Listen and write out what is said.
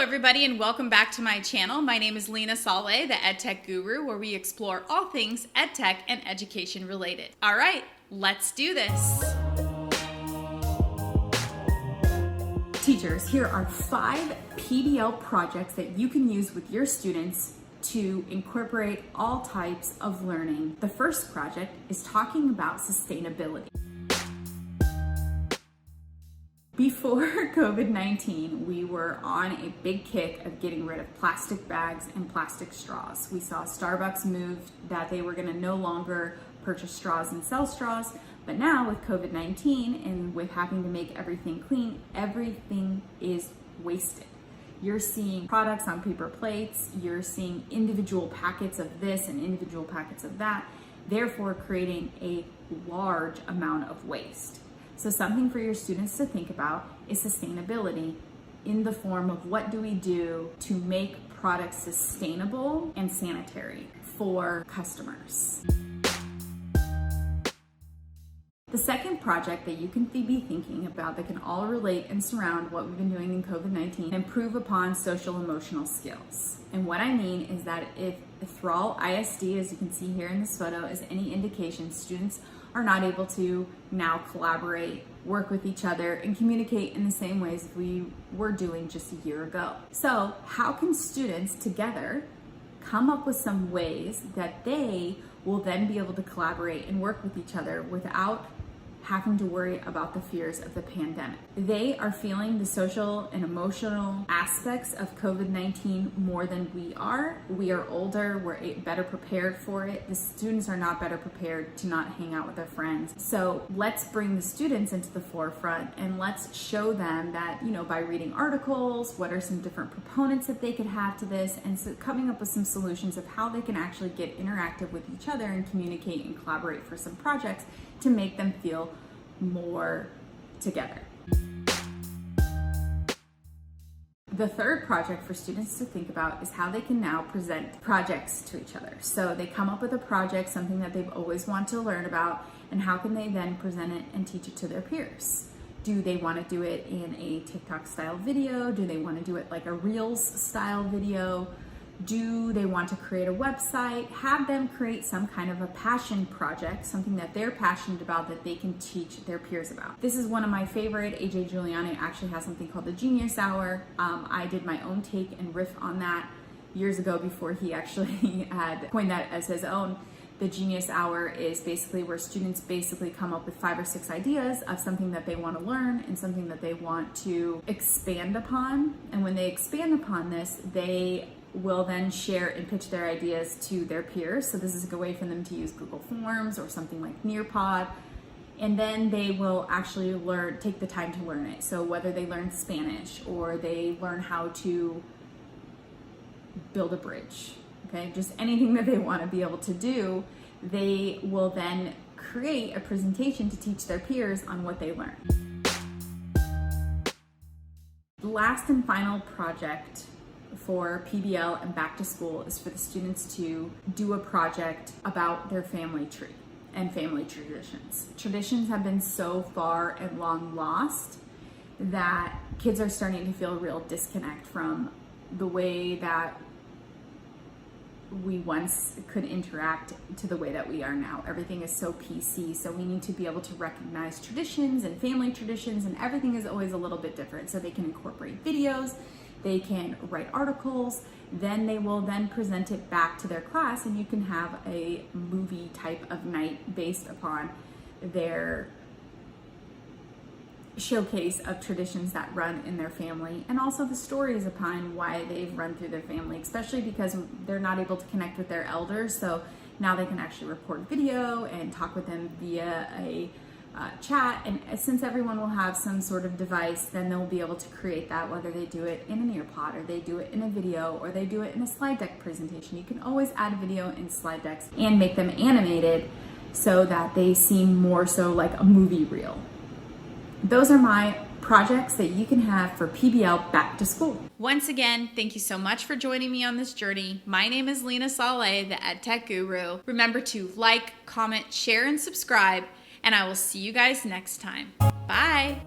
everybody, and welcome back to my channel. My name is Lena Saleh, the EdTech Guru, where we explore all things EdTech and education related. All right, let's do this. Teachers, here are 5 PBL projects that you can use with your students to incorporate all types of learning. The first project is talking about sustainability. Before COVID-19, we were on a big kick of getting rid of plastic bags and plastic straws. We saw Starbucks move that they were going to no longer purchase straws and sell straws. But now with COVID-19 and with having to make everything clean, everything is wasted. You're seeing products on paper plates, you're seeing individual packets of this and individual packets of that, therefore creating a large amount of waste. So something for your students to think about is sustainability in the form of what do we do to make products sustainable and sanitary for customers. The second project that you can be thinking about that can all relate and surround what we've been doing in COVID-19, improve upon social emotional skills. And what I mean is that if Thrall ISD, as you can see here in this photo, is any indication, students are not able to now collaborate, work with each other, and communicate in the same ways we were doing just a year ago. So how can students together come up with some ways that they will then be able to collaborate and work with each other without having to worry about the fears of the pandemic? They are feeling the social and emotional aspects of COVID-19 more than we are. We are older, we're better prepared for it. The students are not better prepared to not hang out with their friends. So let's bring the students into the forefront and let's show them that, by reading articles, what are some different proponents that they could have to this, and so coming up with some solutions of how they can actually get interactive with each other and communicate and collaborate for some projects to make them feel more together. The third project for students to think about is how they can now present projects to each other. So they come up with a project, something that they've always wanted to learn about, and how can they then present it and teach it to their peers? Do they want to do it in a TikTok style video? Do they want to do it like a Reels style video? Do they want to create a website? Have them create some kind of a passion project, something that they're passionate about that they can teach their peers about. This is one of my favorite. AJ Giuliani actually has something called the Genius Hour. I did my own take and riff on that years ago before he actually had coined that as his own. The Genius Hour is basically where students basically come up with 5 or 6 ideas of something that they want to learn and something that they want to expand upon. And when they expand upon this, they will then share and pitch their ideas to their peers. So this is a good way for them to use Google Forms or something like Nearpod. And then they will actually take the time to learn it. So whether they learn Spanish or they learn how to build a bridge, okay, just anything that they want to be able to do, they will then create a presentation to teach their peers on what they learned. The last and final project for PBL and back to school is for the students to do a project about their family tree and family traditions. Traditions have been so far and long lost that kids are starting to feel a real disconnect from the way that we once could interact to the way that we are now. Everything is so PC, so we need to be able to recognize traditions and family traditions, and everything is always a little bit different. So they can incorporate videos, they can write articles, then they will then present it back to their class, and you can have a movie type of night based upon their showcase of traditions that run in their family, and also the stories upon why they've run through their family, especially because they're not able to connect with their elders. So now they can actually record video and talk with them via a chat, and since everyone will have some sort of device, then they'll be able to create that, whether they do it in an earpod or they do it in a video or they do it in a slide deck presentation. You can always add video in slide decks and make them animated so that they seem more so like a movie reel. Those are my projects that you can have for PBL back to school. Once again, thank you so much for joining me on this journey. My name is Lena Saleh, the EdTech Guru. Remember to like, comment, share, and subscribe, and I will see you guys next time. Bye.